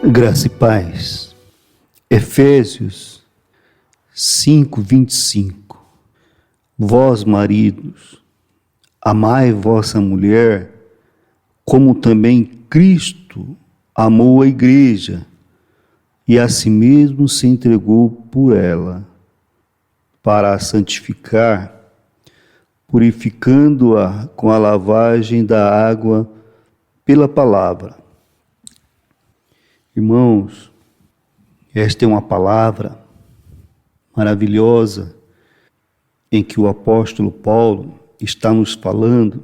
Graça e paz. Efésios 5:25. Vós, maridos, amai vossa mulher, como também Cristo amou a igreja e a si mesmo se entregou por ela, para a santificar, purificando-a com a lavagem da água pela palavra. Irmãos, esta é uma palavra maravilhosa em que o apóstolo Paulo está nos falando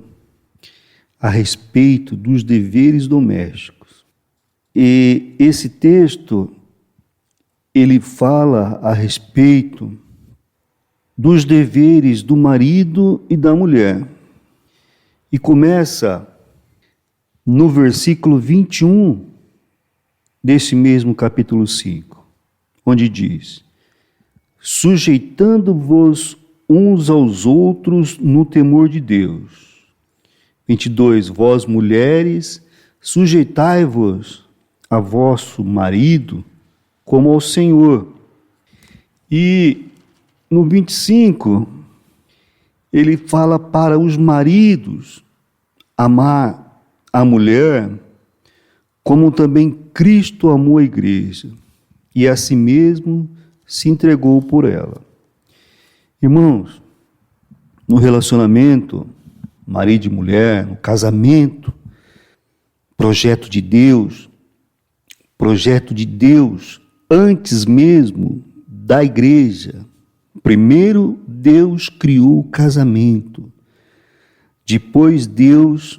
a respeito dos deveres domésticos. E esse texto, ele fala a respeito dos deveres do marido e da mulher. E começa no versículo 21 desse mesmo capítulo 5, onde diz: sujeitando-vos uns aos outros no temor de Deus. 22, vós mulheres, sujeitai-vos a vosso marido como ao Senhor. E no 25, ele fala para os maridos amar a mulher como também Cristo amou a igreja e a si mesmo se entregou por ela. Irmãos, no relacionamento, marido e mulher, no casamento, projeto de Deus antes mesmo da igreja. Primeiro Deus criou o casamento, depois Deus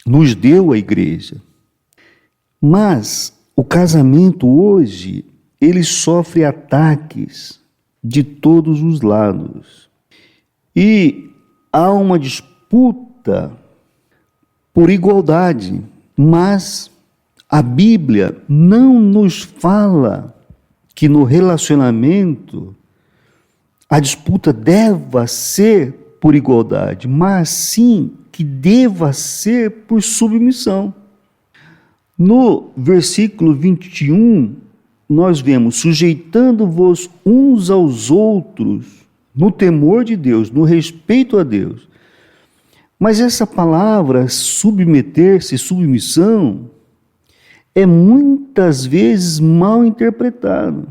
nos deu a igreja. Mas o casamento hoje, ele sofre ataques de todos os lados. E há uma disputa por igualdade, mas a Bíblia não nos fala que no relacionamento a disputa deva ser por igualdade, mas sim que deva ser por submissão. No versículo 21, nós vemos: sujeitando-vos uns aos outros no temor de Deus, no respeito a Deus. Mas essa palavra submeter-se, submissão, é muitas vezes mal interpretado.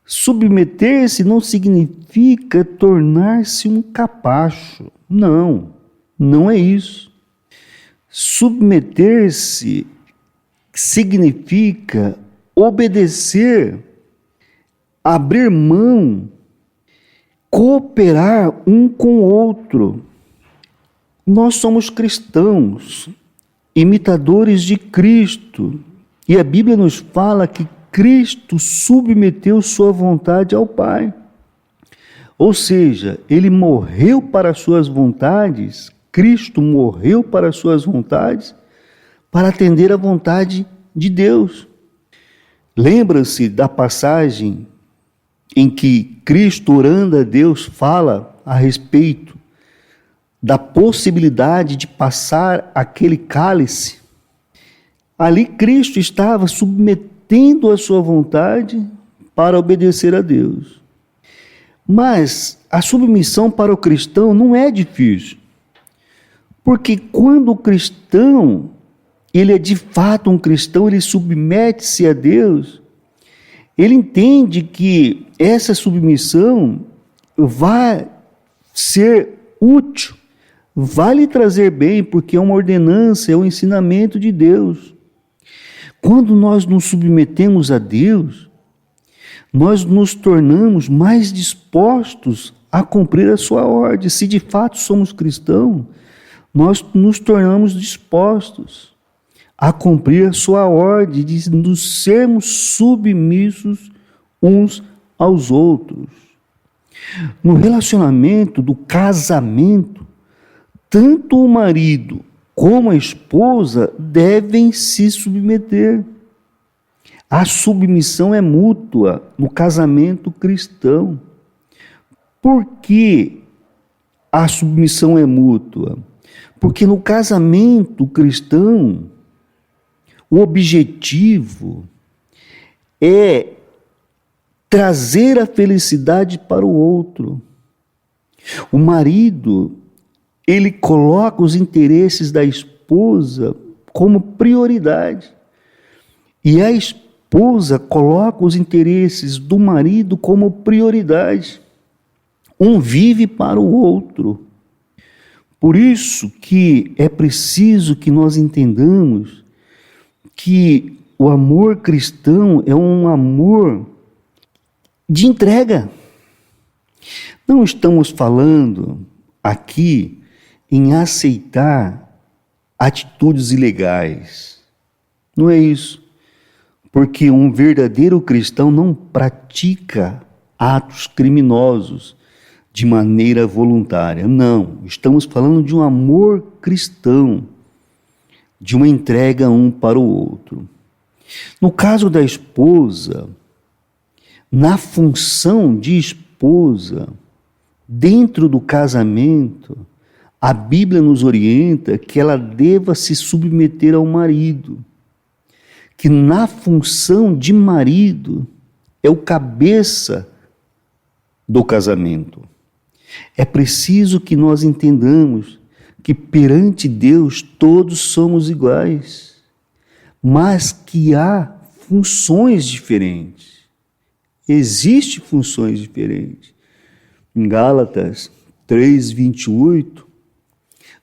Submeter-se não significa tornar-se um capacho. Não é isso. Submeter-se significa obedecer, abrir mão, cooperar um com o outro. Nós somos cristãos, imitadores de Cristo, e a Bíblia nos fala que Cristo submeteu sua vontade ao Pai. Ou seja, ele morreu para as suas vontades, Cristo morreu para as suas vontades, para atender à vontade de Deus. Lembra-se da passagem em que Cristo, orando a Deus, fala a respeito da possibilidade de passar aquele cálice? Ali Cristo estava submetendo a sua vontade para obedecer a Deus. Mas a submissão para o cristão não é difícil, porque quando o cristão, ele é de fato um cristão, ele submete-se a Deus, ele entende que essa submissão vai ser útil, vai lhe trazer bem, porque é uma ordenança, é um ensinamento de Deus. Quando nós nos submetemos a Deus, nós nos tornamos mais dispostos a cumprir a sua ordem. Se de fato somos cristãos, nós nos tornamos dispostos a cumprir a sua ordem de nos sermos submissos uns aos outros. No relacionamento do casamento, tanto o marido como a esposa devem se submeter. A submissão é mútua no casamento cristão. Por que a submissão é mútua? Porque no casamento cristão, O objetivo é trazer a felicidade para o outro. O marido, ele coloca os interesses da esposa como prioridade. E a esposa coloca os interesses do marido como prioridade. Um vive para o outro. Por isso que é preciso que nós entendamos que o amor cristão é um amor de entrega. Não estamos falando aqui em aceitar atitudes ilegais. Não é isso. Porque um verdadeiro cristão não pratica atos criminosos de maneira voluntária. Não, estamos falando de um amor cristão, de uma entrega um para o outro. No caso da esposa, na função de esposa, dentro do casamento, a Bíblia nos orienta que ela deva se submeter ao marido, que na função de marido é o cabeça do casamento. É preciso que nós entendamos que perante Deus todos somos iguais, mas que há funções diferentes. Existem funções diferentes. Em Gálatas 3:28,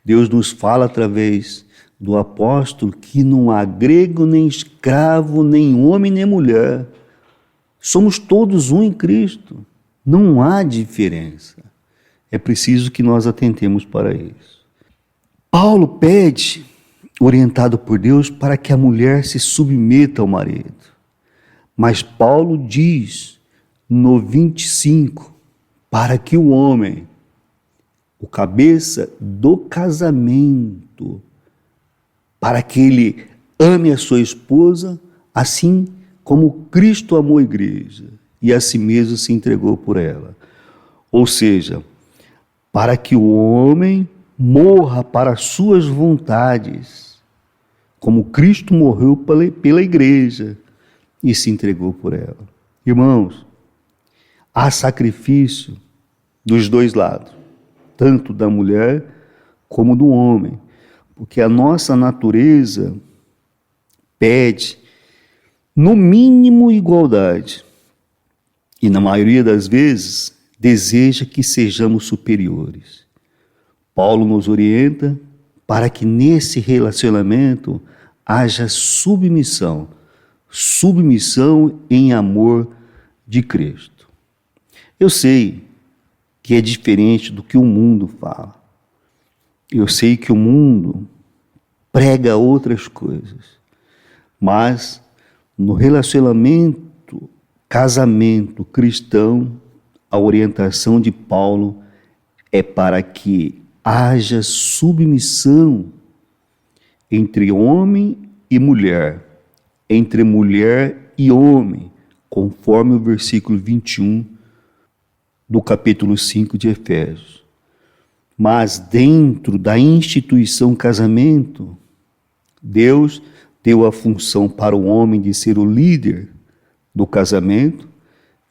Deus nos fala através do apóstolo que não há grego, nem escravo, nem homem, nem mulher. Somos todos um em Cristo. Não há diferença. É preciso que nós atentemos para isso. Paulo pede, orientado por Deus, para que a mulher se submeta ao marido. Mas Paulo diz no 25, para que o homem, o cabeça do casamento, para que ele ame a sua esposa, assim como Cristo amou a igreja e a si mesmo se entregou por ela. Ou seja, para que o homem morra para as suas vontades, como Cristo morreu pela igreja e se entregou por ela. Irmãos, há sacrifício dos dois lados, tanto da mulher como do homem, porque a nossa natureza pede, no mínimo, igualdade, e na maioria das vezes deseja que sejamos superiores. Paulo nos orienta para que nesse relacionamento haja submissão em amor de Cristo. Eu sei que é diferente do que o mundo fala. Eu sei que o mundo prega outras coisas, mas no relacionamento, casamento cristão, a orientação de Paulo é para que haja submissão entre homem e mulher, entre mulher e homem, conforme o versículo 21 do capítulo 5 de Efésios. Mas dentro da instituição casamento, Deus deu a função para o homem de ser o líder do casamento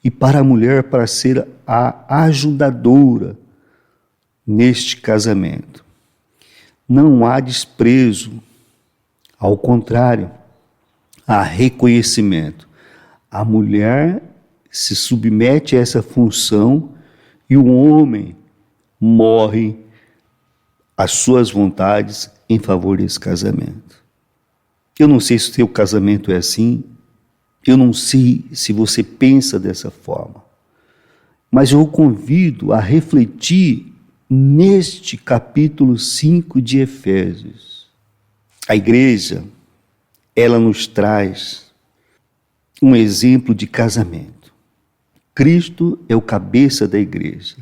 e para a mulher para ser a ajudadora neste casamento. Não há desprezo, ao contrário, há reconhecimento. A mulher se submete a essa função e o homem morre às suas vontades em favor desse casamento. Eu não sei se o seu casamento é assim, eu não sei se você pensa dessa forma, mas eu o convido a refletir neste capítulo 5 de Efésios. A igreja, ela nos traz um exemplo de casamento. Cristo é o cabeça da igreja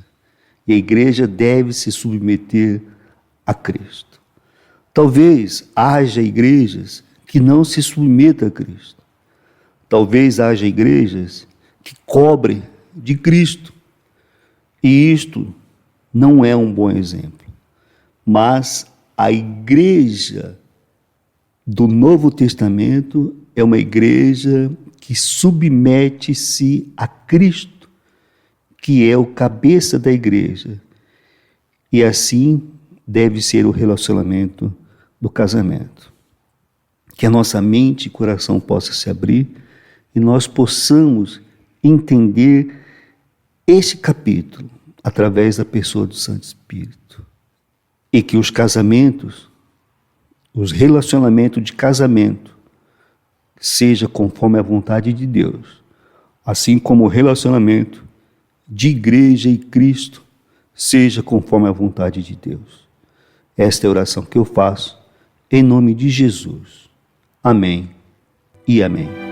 e a igreja deve se submeter a Cristo. Talvez haja igrejas que não se submetam a Cristo. Talvez haja igrejas que cobrem de Cristo. E isto não é um bom exemplo. Mas a igreja do Novo Testamento é uma igreja que submete-se a Cristo, que é o cabeça da igreja. E assim deve ser o relacionamento do casamento. Que a nossa mente e coração possa se abrir e nós possamos entender esse capítulo através da pessoa do Santo Espírito. E que os casamentos, os relacionamentos de casamento, seja conforme a vontade de Deus, assim como o relacionamento de igreja e Cristo seja conforme a vontade de Deus. Esta é a oração que eu faço em nome de Jesus. Amém e amém.